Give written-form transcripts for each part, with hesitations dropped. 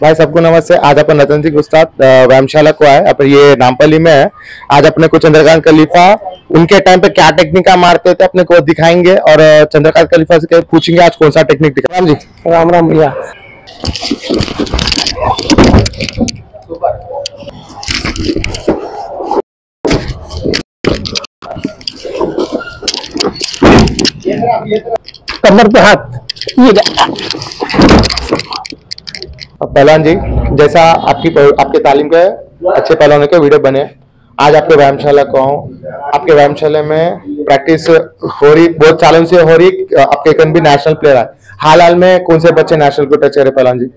भाई सबको नमस्ते। आज अपन रतन सिंह उस्ताद व्यायामशाला को आए, अपन ये नामपल्ली में है। आज अपने को चंद्रकांत खलीफा उनके टाइम पे क्या टेक्निक मारते थे अपने को दिखाएंगे और चंद्रकांत खलीफा से पूछेंगे आज कौन सा टेक्निक दिखा। राम जी। राम राम भैया। कमर पे हाथ। पहलवान जी, जैसा आपके तालीम के अच्छे पहलवानों के वीडियो बने, आज आपके व्यायामशाला को आऊँ। आपके व्यायामशाला में प्रैक्टिस हो रही, बहुत सालों से हो रही। आपके कन भी नेशनल प्लेयर है। हाल में कौन से बच्चे नेशनल को टच करे पहलवान जी?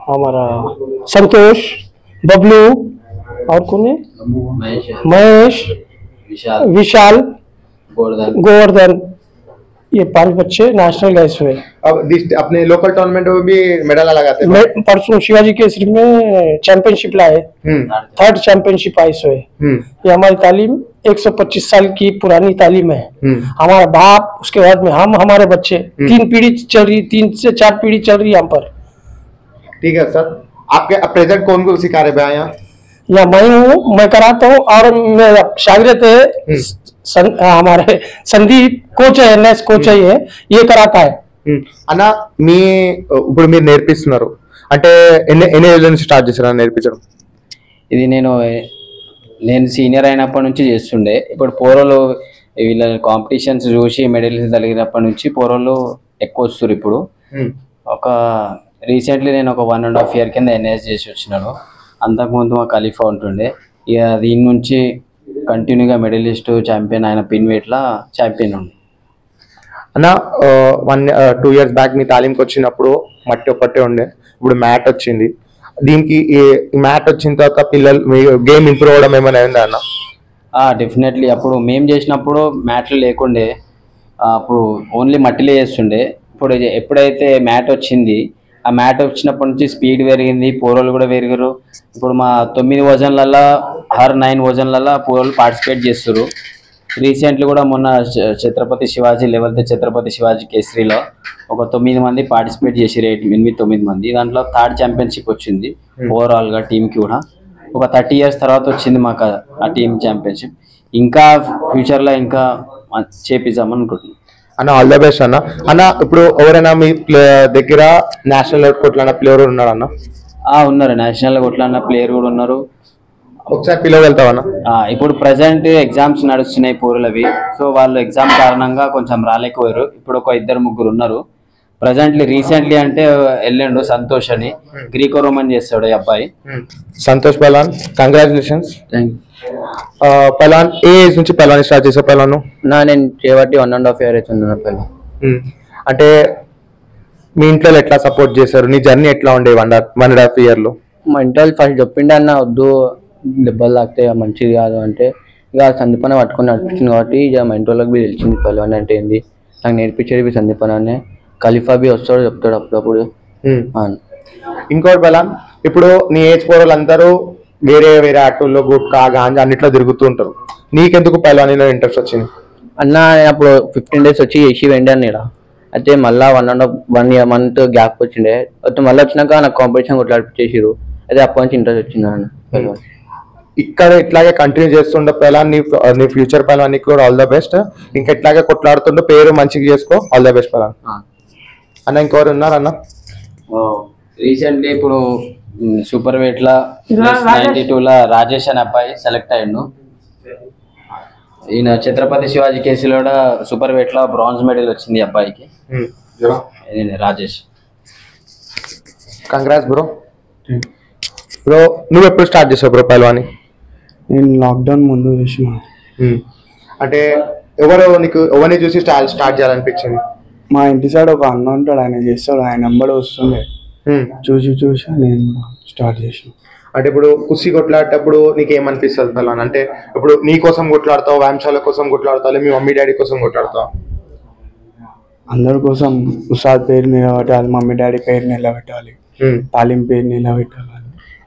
हमारा संतोष, बबलू और कौन है, महेश, विशाल, गोवर्धन, ये 5 बच्चे नेशनल गए हुए। अब अपने लोकल टूर्नामेंट में भी मेडल लगाते हैं। परसों शिवाजी केसरी में चैंपियनशिप लाए, 3rd चैंपियनशिप आए हुए। ये हमारी तालीम 125 साल की पुरानी तालीम है। हमारा बाप, उसके बाद में हम, हमारे बच्चे, 3 पीढ़ी चल रही, 3 से 4 पीढ़ी चल रही है हम पर। ठीक है सर, आपके प्रेजेंट कौन को सिखा रहे भैया यहाँ? या मैं हूँ, मैं कराता हूँ और मेरा शागिर्द है हमारे संदीप कोच है, एनएस कोच है, ये कराता है। అన్న ఇప్పుడు మీరు నేర్పిస్తున్నారు అంటే ఎన్ని ఏళ్ళ నుంచి స్టార్ట్ చేశారు నేర్పించడం? ఇది నేను సీనియర్ అయినప్పటి నుంచి చేస్తుండే. ఇప్పుడు పోరోలు వీళ్ళ కాంపిటీషన్స్ చూసి మెడల్స్ తగినప్పటి నుంచి పోరోలు ఎక్కువ వస్తారు. ఇప్పుడు ఒక రీసెంట్లీ నేను ఒక 1.5 year కింద ఎన్ఎస్ చేసి వచ్చినాను. అంతకుముందు మా ఖలీఫా ఉంటుండే. ఇక దీని నుంచి కంటిన్యూగా మెడలిస్ట్, ఛాంపియన్, ఆయన పిన్ వెయిట్లా ఛాంపియన్ ఉంది. అన్న 2 years బ్యాక్ మీ తాలీంకి వచ్చినప్పుడు మట్టి ఒక్కటే ఉండే, ఇప్పుడు మ్యాట్ వచ్చింది. దీనికి మ్యాట్ వచ్చిన తర్వాత పిల్లలు గేమ్ ఇంప్రూవ్ అవ్వడం ఏమైనా అయిందా అన్న? డెఫినెట్లీ. అప్పుడు మేము చేసినప్పుడు మ్యాట్లు లేకుండే, అప్పుడు ఓన్లీ మట్టిలే చేస్తుండే. ఇప్పుడు ఎప్పుడైతే మ్యాట్ వచ్చింది, ఆ మ్యాట్ వచ్చినప్పటి నుంచి స్పీడ్ పెరిగింది, పోరోలు కూడా పెరిగారు. ఇప్పుడు మా 9 వజన్లలో 9 వజన్లలో పోరోలు పార్టిసిపేట్ చేస్తారు. రీసెంట్లీ కూడా మొన్న ఛత్రపతి శివాజీ లెవెల్త్ ఛత్రపతి శివాజీ కేసరిలో ఒక 9 మంది పార్టిసిపేట్ చేసి 8-9 మంది. దాంట్లో 3rd ఛాంపియన్షిప్ వచ్చింది ఓవరాల్గా టీంకి కూడా. ఒక 30 years తర్వాత వచ్చింది మాకు ఆ టీం ఛాంపియన్షిప్. ఇంకా ఫ్యూచర్లో ఇంకా చేపిద్దామని అనుకుంటున్నాం. అన్న ఆల్ ద బెస్ట్ అన్న. అన్న ఇప్పుడు ఎవరైనా మీ దగ్గర నేషనల్ లెవెల్ కొట్లాడిన ప్లేయర్ ఉన్నాడు అన్న? ఉన్నారు, నేషనల్ కొట్లాడిన ప్లేయర్ కూడా ఉన్నారు. ఒకసారి పిలవగలుగుతావన్నా? ఇప్పుడు ప్రజెంట్ ఎగ్జామ్స్ నడుస్తున్నాయి పోరులవి. సో వాళ్ళు ఎగ్జామ్ కారణంగా కొంచెం రాలేకపోయారు. ఇప్పుడు ఒక 2-3 ఉన్నారు ప్రజెంట్లీ. రీసెంట్లీ అంటే వెళ్ళండు సంతోష్ అని, గ్రీకో రోమన్ చేస్తాడు ఈ అబ్బాయి. సంతోష్ పహల్వాన్, కంగ్రాచులేషన్స్. పహల్వాన్ ఏ ఏజ్ నుంచి పహల్వాన్ స్టార్ట్ చేసావు పహల్వాన్? నేను చేయబట్టి 1.5 year అవుతుంది పహల్వాన్. అంటే మీ ఇంట్లో ఎట్లా సపోర్ట్ చేశారు? నీ జర్నీ ఎట్లా ఉండే 1.5 year లో? మా ఇంట్లో ఫస్ట్ చెప్పిండే, అన్న వద్దు దెబ్బలు తాకితే మంచిది కాదు అంటే, ఇక సందీపన పట్టుకొని నడిపించింది కాబట్టి ఇక మా ఇంటి వాళ్ళకి తెలిసింది పహల్వాన్ అంటే ఏంది. నాకు నేర్పించేది సందీపనే. ఖలీఫా బి వస్తాడు, చెప్తాడు అప్పుడప్పుడు. ఇంకోటి పహల్వాన్, ఇప్పుడు నీ ఏజ్ పోరలు అందరూ వేరే వేరే ఆటోల్లో గుట్కా గాంజా అన్నిట్లో తిరుగుతూ ఉంటారు. నీకెందుకు పహల్వాన్ ఇంట్రెస్ట్ వచ్చింది? అన్న అప్పుడు 15 days వచ్చి చేసి వెండాను ఇక్కడ. అయితే మళ్ళీ 1 month గ్యాప్ వచ్చిండే. మళ్ళీ వచ్చినాక నాకు కాంపిటీషన్ కొట్లాడిపించేసారు. అయితే అప్పటి నుంచి ఇంట్రెస్ట్ వచ్చింది అన్న. ఇక్కడ ఇట్లాగే కంటిన్యూ చేస్తుండే పహల్వాన్. నీ ఫ్యూచర్ పహల్వాన్ నీకు కూడా ఆల్ ద బెస్ట్. ఇంకా ఇట్లాగే కొట్లాడుతుండే పేరు మంచిగా చేసుకో. All the best pahalwan. అన్న ఇంకెవరు ఉన్నారన్న? రీసెంట్లీ ఇప్పుడు సూపర్ వెయిట్లా 92లో రాజేష్ అనే అబ్బాయి సెలెక్ట్ అయ్యిండు. ఈయన ఛత్రపతి శివాజీ కేసులో కూడా సూపర్ వెయిట్లో బ్రాంజ్ మెడల్ వచ్చింది అబ్బాయికి. రాజేష్. Congrats bro. బ్రో నువ్వు ఎప్పుడు స్టార్ట్ చేసావు బ్రో పహల్వాని? నేను లాక్డౌన్ ముందు చేసిన. అంటే ఎవరిని చూసి స్టార్ట్ చేయాలనిపించింది? మా ఇంటి సైడ్ ఒక అన్న ఉంటాడు, ఆయన చేస్తాడు, ఆయన నెంబర్ వస్తుండే, చూసి నేను స్టార్ట్ చేసాను. అంటే ఇప్పుడు కుస్తీ కొట్లాడేటప్పుడు నీకు ఏమనిపిస్తుంది పహల్వాన్? అంటే ఇప్పుడు నీ కోసం కొట్లాడతావు, వ్యాయామశాల కోసం కొట్లాడతావు, మీ మమ్మీ డాడీ కోసం కొట్లాడతావు? అందరి కోసం. ఉస్తాద్ పేరు నిలబెట్టాలి, మమ్మీ డాడీ పేరు నిలబెట్టాలి, తాలీం పేరు నిలబెట్టాలి.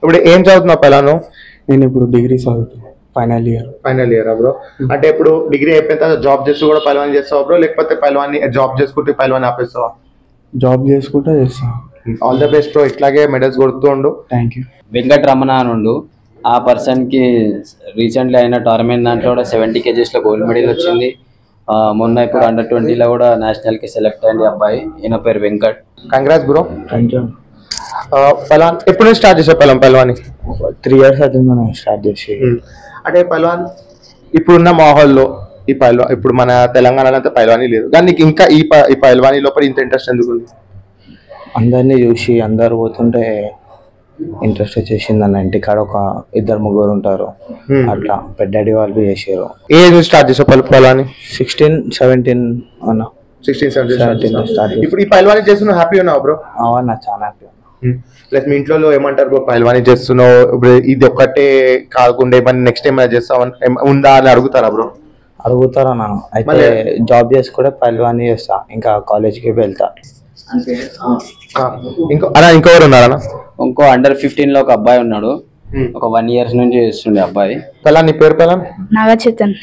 ఇప్పుడు ఏం చదువుతున్నావు పహల్వాన్? నేను ఇప్పుడు డిగ్రీ చదువుతున్నాను, ఫైనల్ ఇయర్ బ్రో. అంటే ఇప్పుడు డిగ్రీ అయిపోయిన తర్వాత జాబ్ చేస్తూ కూడా పహల్వాన్ చేస్తావా బ్రో, లేకపోతే పహల్వాన్ జాబ్ చేసుకుంటే పహల్వాన్ ఆపేస్తావా? జాబ్ చేసుకుంటా చేస్తాను. ఆల్ ద బెస్ట్ బ్రో, ఇట్లాగే మెడల్స్ కొడుతూ ఉండు. Thank you. వెంకట్ రమణ అని ఉండు. ఆ పర్సన్కి రీసెంట్లీ అయిన టోర్నమెంట్ దాంట్లో కూడా 70 kgs గోల్డ్ మెడల్ వచ్చింది. మొన్న ఇప్పుడు Under-20 కూడా నేషనల్కి సెలెక్ట్ అయింది అబ్బాయి. ఈయన పేరు Venkat. Congrats bro. Thank you. పల్వాన్ ఎప్పుడు నుంచి స్టార్ట్ చేసావు పల్వాని? 3 years అవుతుంది మనం స్టార్ట్ చేసి. అంటే పల్వాన్ ఇప్పుడున్న మాహోల్లో ఇప్పుడు మన తెలంగాణలో అంతా పైల్వానీ లేదు, కానీ నీకు ఇంకా ఈ పైల్వానీ లోపల ఇంత ఇంట్రెస్ట్ ఎందుకు ఉంది? అందరినీ చూసి అందరు పోతుంటే ఇంట్రెస్ట్ వచ్చేసింది అన్న. ఇంటికాడ ఒక 2-3 ఉంటారు, అట్లా పెద్దాడి వాళ్ళు చేసారు. ఏ ఏజ్ నుంచి స్టార్ట్ చేసావు పల్వానీ? 16-17 అన్న. 16-17 స్టార్ట్. ఇప్పుడు ఈ పైల్వానీ చేస్తున్నావు, హ్యాపీ ఉన్నావు బ్రో? అవునా, చాలా హ్యాపీ. ప్లస్ మీ ఇంట్లో ఏమంటారు బ్రో, పైల్వానీ చేస్తున్నావు ఇప్పుడు ఇది ఒక్కటే కాకుండా ఏమన్నా నెక్స్ట్ ఏమైనా చేస్తావు ఉందా అని అడుగుతారా బ్రో? అడుగుతారా నన్ను. అయితే జాబ్ చేసి కూడా పైల్వానీ చేస్తా, ఇంకా కాలేజ్కి వెళ్తా. ఇంకెవరు ఉన్నారా? ఇంకో Under-15 ఒక అబ్బాయి ఉన్నాడు, ఒక 1 year నుంచి చేస్తుండే అబ్బాయి. పలాన్ నీ పేరు? పలాన్ నాగచేతన్.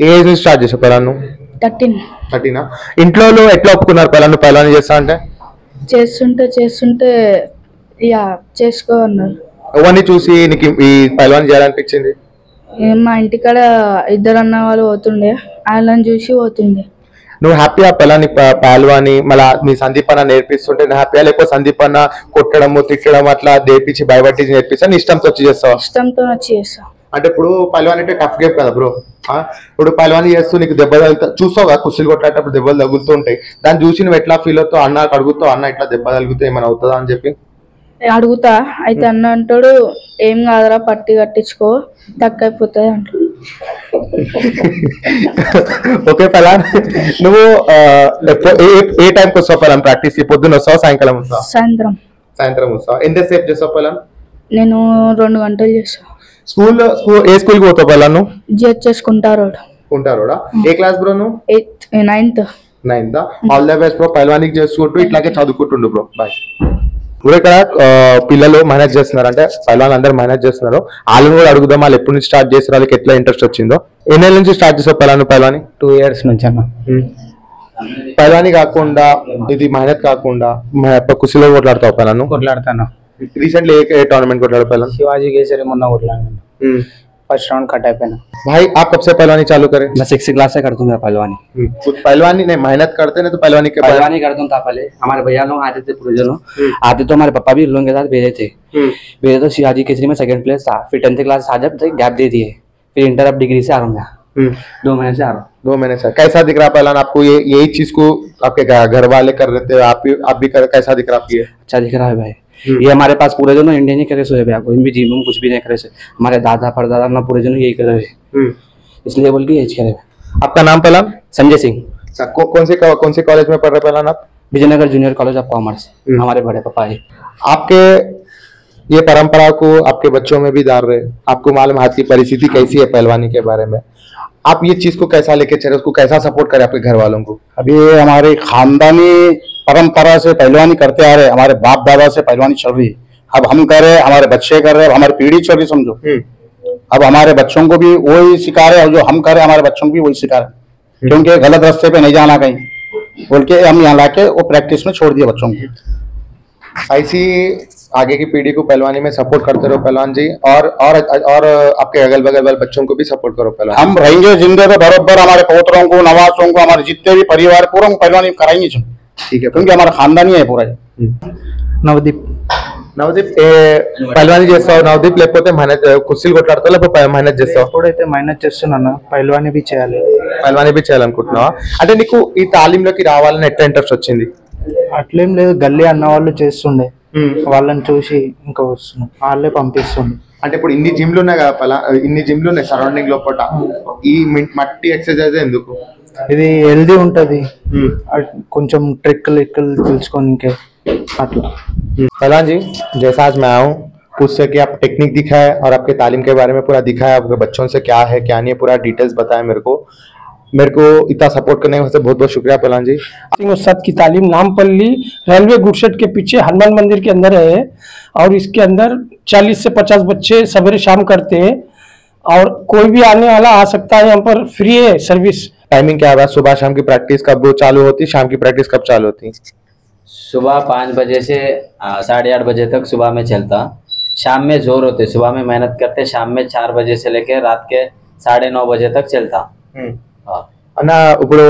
ఏ ఏజ్ నుంచి స్టార్ట్ చేసావు పలాన్? 13. ఇంట్లో ఎట్లా ఒప్పుకున్నారు పలాన్ పైల్వానీ చేస్తా అంటే? చేస్తుంటే యా చేసుకో అన్నారు. ఎవరిని చూసి నీకు ఈ పైల్వానీ చేయాలనిపించింది? మా ఇంటికాడ 2 అన్న వాళ్ళు పోతుండే, వాళ్ళని చూసి పోతుండే. నువ్వు హ్యాపీగా పలాని పైల్వానీ మళ్ళీ మీ సందీప్ అన్న నేర్పిస్తుంటే హ్యాపీగా, లేకపోతే సందీప్ అన్న కొట్టడము తిట్టడం అట్లా నేర్పించి భయపట్టి నేర్పిస్తా నీ ఇష్టంతో వచ్చి చేస్తావా? ఇష్టంతో వచ్చి చేస్తా. అంటే ఇప్పుడు పైల్వానీ అంటే టఫ్ గేమ్ కదా బ్రో. ఇప్పుడు పైల్వానీ చేస్తూ నీకు దెబ్బ తగులుతా చూస్తావు కదా, కుస్తీలు కొట్టేటప్పుడు దెబ్బలు తగులుతూ ఉంటాయి, దాన్ని చూసి నువ్వు ఎట్లా ఫీల్ అవుతావు? అన్న అడుగుతావు, అన్న ఇట్లా దెబ్బ తగిలితే ఏమైనా అవుతుందా అని చెప్పి అడుగుతా. అయితే అన్న అంటాడు, ఏం కాదురా పట్టి కట్టించుకో తక్కువైపోతుంది అంటాడు. ఓకే పలాన్, నువ్వు ఏ టైంకి వస్తావు పలాన్ ప్రాక్టీస్? పొద్దున్న వస్తావా సాయంకాలం వస్తావా? సాయంత్రం వస్తావా? ఎంతసేపు చేస్తావు పలాన్? నేను 2 గంటలు చేస్తా. ఏ స్కూల్కి పోతావు పలాన్ నువ్వు? జిహెచ్ఎస్ కుంటారోడా. ఏ క్లాస్ బ్రో నువ్వు? 9th. All the best bro, పైల్వానీకి చేసుకుంటూ ఇట్లాగే చదువుకుంటుండు బ్రో. బాయ్. ఇప్పుడు ఇక్కడ పిల్లలు మేనేజ్ చేస్తున్నారు, అంటే పైల్వాన్ అందరూ మేనేజ్ చేస్తున్నారు, వాళ్ళని కూడా అడుగుదాం వాళ్ళు ఎప్పటి నుంచి స్టార్ట్ చేస్తారు, వాళ్ళకి ఎట్లా ఇంట్రెస్ట్ వచ్చిందో. ఎన్నేళ్ళ నుంచి స్టార్ట్ చేసావు పైల్వానీ? 2 years నుంచి అన్న. పైల్వానీ కాకుండా ఇది మెహనత్ కాకుండా కుస్తీలో కొట్లాడతావు పైల్వాన్? కొట్లాడతాను. రీసెంట్లీ ఏ టోర్నమెంట్ కొట్లాడు పైల్వాన్? शिवाजी केसरी మొన్న కొట్లాడాను. फर्स्ट राउंड कट అయిపోయినా. भाई आप कब से पहलवानी चालू करे? मैं 6th क्लास से करता हूँ मैं पहलवानी. पहलवानी नहीं मेहनत करते नहीं तो पहलवानी करता हूँ था पहले. हमारे भैया लोग आते थे पूरे जनों आते, तो हमारे पापा भी लोगों के साथ भेजे थे. भेजे तो शिवाजी केसरी में 2nd प्लेस था. फिर 10th क्लास आ जब गैप दे दिए, फिर इंटर अब डिग्री से आ रहा हूँ मैं. 2 महीने से आ रहा हूँ. 2 महीने से कैसा दिख रहा पहलवान आपको? यही चीज को आपके घर वाले कर रहे थे, आप भी कर, कैसा दिख रहा आपको? अच्छा दिख रहा है भाई. ये हमारे पास पूरे जनों इंडियन ही करे सोए भैया, कोई भी जिम कुछ भी नहीं करे से. हमारे दादा परदादा ना पूरे जनों यही कर रहे, इसलिए बोल के यही करे. आपका नाम पहलवान? संजय सिंह. कौन से कॉलेज में पढ़ रहे पहलवान आप? Vijayanagar junior college of commerce. हमारे बड़े पापा है. आपके ये परंपरा को आपके बच्चों में भी डाल रहे, आपको मालूम हाथ की परिस्थिति कैसी है पहलवानी के बारे में, आप ये चीज को कैसा लेके चले, उसको कैसा सपोर्ट करें आपके घर वालों को? अभी हमारे खानदानी परंपरा से पहलवानी करते आ रहे, हमारे बाप दादा से पहलवानी चल रही, अब हम कर रहे, हमारे बच्चे कर रहे, हमारी पीढ़ी चल रही समझो. अब हमारे बच्चों को भी वही सिखा रहे, और जो हम कर रहे हमारे बच्चों को भी वही सिखा रहे, क्योंकि गलत रास्ते पे नहीं जाना कहीं बोल के हम यहाँ लाके वो प्रैक्टिस में छोड़ दिया बच्चों को. ऐसी आगे की पीढ़ी को पहलवानी में सपोर्ट करते रहो पहलवान जी, और आपके अगल बगल वाले बच्चों को भी सपोर्ट करो पहलवान. हम रहेंगे जिंदे तो बराबर हमारे पोतरों को, नवासों को, हमारे जितने भी परिवार पूरा पहलवानी कराएंगे. ठीक है, क्योंकि हमारा खानदानी है पूरा. నవదీప్. పైల్వానీ చేస్తావు నవదీప్, లేకపోతే కుస్తీలు కొట్లాడతావు, లేకపోతే మెహనత్ చేస్తావు? ఎప్పుడైతే మెహనత్ చేస్తున్నానో పైల్వానీ బి చేయాలి. పైల్వానీ బి చేయాలనుకుంటున్నావా? అంటే నీకు ఈ తాలీంలోకి రావాలని ఎట్లా ఇంట్రెస్ట్ వచ్చింది? అట్లేం లేదు, గల్లీ అన్న వాళ్ళు చేస్తుండే, వాళ్ళని చూసి ఇంకా వస్తున్నాం, వాళ్ళే పంపిస్తుండే. అంటే ఇప్పుడు ఇన్ని జిమ్లు ఉన్నాయి కదా, ఇన్ని జిమ్లు ఉన్నాయి సరౌండింగ్ లోపల, ఈ మట్టి ఎక్సర్సైజ్ ఎందుకు? ఇది హెల్దీ ఉంటది, కొంచెం ట్రిక్కులు తెలుసుకొని ఇంకే అట్లా. पहलवान जी जैसा आज मैं आऊँ पूछसे कि आप टेक्निक दिखाए और आपके तालीम के बारे में पूरा दिखाया, आपके बच्चों से क्या है क्या नहीं है पूरा डिटेल्स बताया मेरे को इतना सपोर्ट करने के बहुत बहुत शुक्रिया पहलवान जी. उस्ताद की तालीम नामपल्ली रेलवे गुडशेड के पीछे हनुमान मंदिर के अंदर है, और इसके अंदर 40 से 50 बच्चे सवेरे शाम करते हैं, और कोई भी आने वाला आ सकता है. यहाँ पर फ्री है सर्विस. टाइमिंग क्या है? सुबह शाम की प्रैक्टिस कब चालू होती, शाम की प्रैक्टिस कब चालू होती? सुबह 5 बजे से 8:30 बजे तक सुबह में चलता। शाम में जोर होते, सुबह में मेहनत करते, शाम में 4 बजे से लेकर रात के 9:30 बजे तक चलता। हाँ। అన్న ఇప్పుడు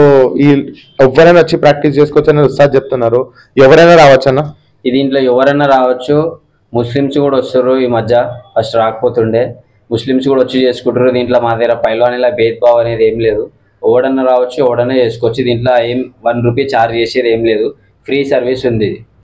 ఈ ఎవరైనా వచ్చి ప్రాక్టీస్ చేసుకోవచ్చు అని ఉత్సాహం చెప్తున్నారు, ఎవరైనా రావచ్చు అన్న? ఈ దీంట్లో ఎవరైనా రావచ్చు, ముస్లిమ్స్ కూడా వస్తారు ఈ మధ్య, ఫస్ట్ రాకపోతుండే, ముస్లిమ్స్ కూడా వచ్చి చేసుకుంటారు దీంట్లో. మా దగ్గర పైల్వాన్ ఇలా భేదభావ్ అనేది ఏం లేదు, ఎవడన్నా రావచ్చు ఎవడన్నా చేసుకోవచ్చు. దీంట్లో ఏం 1 రూపీ ఛార్జ్ చేసేది ఏం లేదు, ఫ్రీ సర్వీస్ ఉంది.